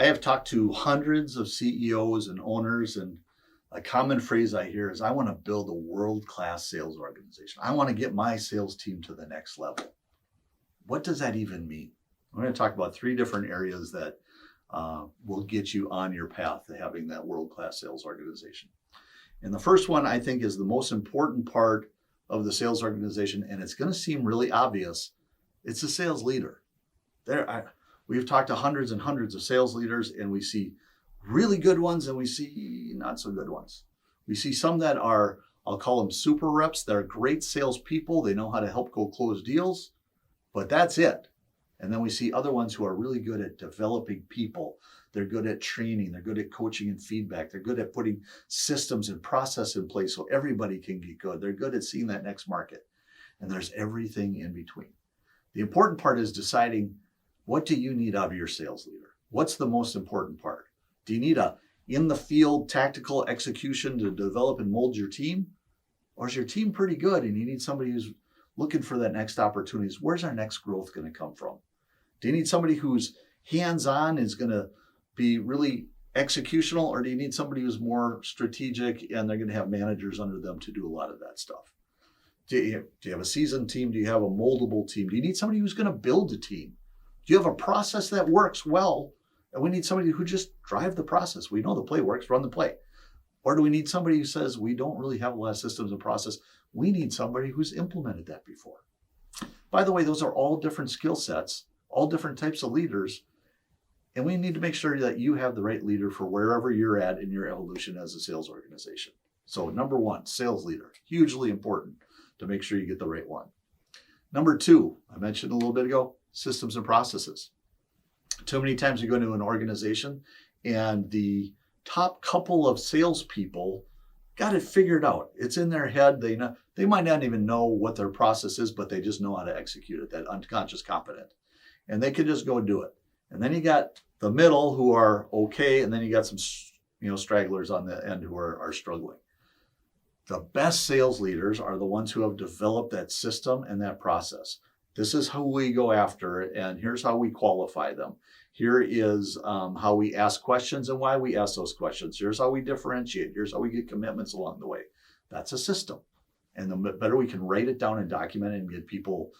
I have talked to hundreds of CEOs and owners, and a common phrase I hear is, I want to build a world-class sales organization. I want to get my sales team to the next level. What does that even mean? We're going to talk about 3 different areas that will get you on your path to having that world-class sales organization. And the first one, I think, is the most important part of the sales organization, and it's going to seem really obvious. It's the sales leader. We've talked to hundreds and hundreds of sales leaders, and we see really good ones and we see not so good ones. We see some that are, I'll call them super reps. They're great salespeople. They know how to help go close deals, but that's it. And then we see other ones who are really good at developing people. They're good at training. They're good at coaching and feedback. They're good at putting systems and process in place so everybody can get good. They're good at seeing that next market. And there's everything in between. The important part is deciding, what do you need out of your sales leader? What's the most important part? Do you need a in-the-field tactical execution to develop and mold your team? Or is your team pretty good and you need somebody who's looking for that next opportunity? Where's our next growth going to come from? Do you need somebody who's hands-on, is going to be really executional, or do you need somebody who's more strategic and they're going to have managers under them to do a lot of that stuff? Do you have a seasoned team? Do you have a moldable team? Do you need somebody who's going to build a team? Do you have a process that works well, and we need somebody who just drive the process? We know the play works, run the play. Or do we need somebody who says, we don't really have a lot of systems and process? We need somebody who's implemented that before. By the way, those are all different skill sets, all different types of leaders. And we need to make sure that you have the right leader for wherever you're at in your evolution as a sales organization. So number 1, sales leader, hugely important to make sure you get the right one. Number 2, I mentioned a little bit ago, systems and processes. Too many times you go into an organization and the top couple of salespeople got it figured out. It's in their head. They might not even know what their process is, but they just know how to execute it, that unconscious competent. And they can just go do it. And then you got the middle who are okay, and then you got some stragglers on the end who are struggling. The best sales leaders are the ones who have developed that system and that process. This is who we go after, and here's how we qualify them. Here is how we ask questions and why we ask those questions. Here's how we differentiate. Here's how we get commitments along the way. That's a system. And the better we can write it down and document it and get people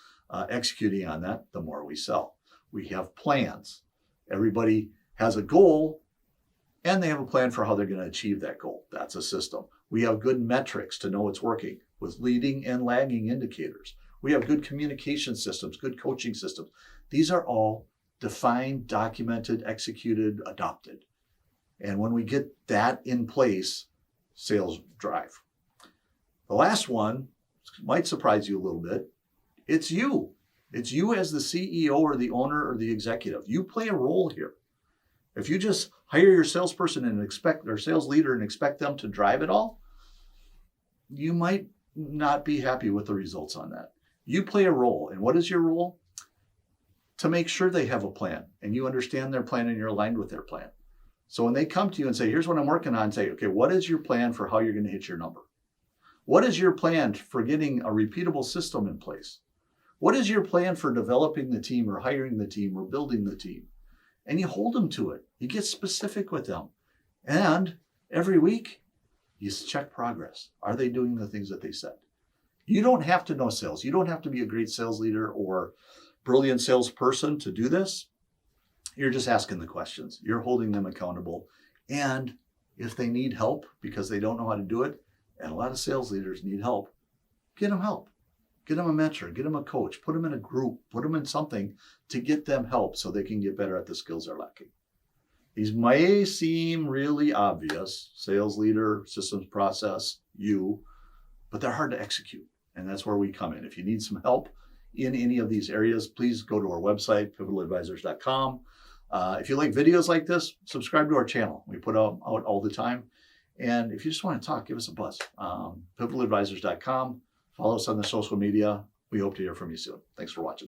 executing on that, the more we sell. We have plans. Everybody has a goal, and they have a plan for how they're going to achieve that goal. That's a system. We have good metrics to know it's working with leading and lagging indicators. We have good communication systems, good coaching systems. These are all defined, documented, executed, adopted. And when we get that in place, sales drive. The last one might surprise you a little bit. It's you. It's you as the CEO or the owner or the executive. You play a role here. If you just hire your salesperson and expect, or sales leader, and expect them to drive it all, you might not be happy with the results on that. You play a role. And what is your role? To make sure they have a plan and you understand their plan and you're aligned with their plan. So when they come to you and say, here's what I'm working on, say, okay, what is your plan for how you're going to hit your number? What is your plan for getting a repeatable system in place? What is your plan for developing the team or hiring the team or building the team? And you hold them to it. You get specific with them. And every week, you check progress. Are they doing the things that they said? You don't have to know sales. You don't have to be a great sales leader or brilliant salesperson to do this. You're just asking the questions. You're holding them accountable. And if they need help because they don't know how to do it, and a lot of sales leaders need help, get them help. Get them a mentor, get them a coach, put them in a group, put them in something to get them help so they can get better at the skills they're lacking. These may seem really obvious, sales leader, systems process, but they're hard to execute. And that's where we come in. If you need some help in any of these areas, please go to our website, pivotaldvisors.com. If you like videos like this, subscribe to our channel. We put out all the time. And if you just want to talk, give us a buzz. Pivotaldvisors.com. Follow us on the social media. We hope to hear from you soon. Thanks for watching.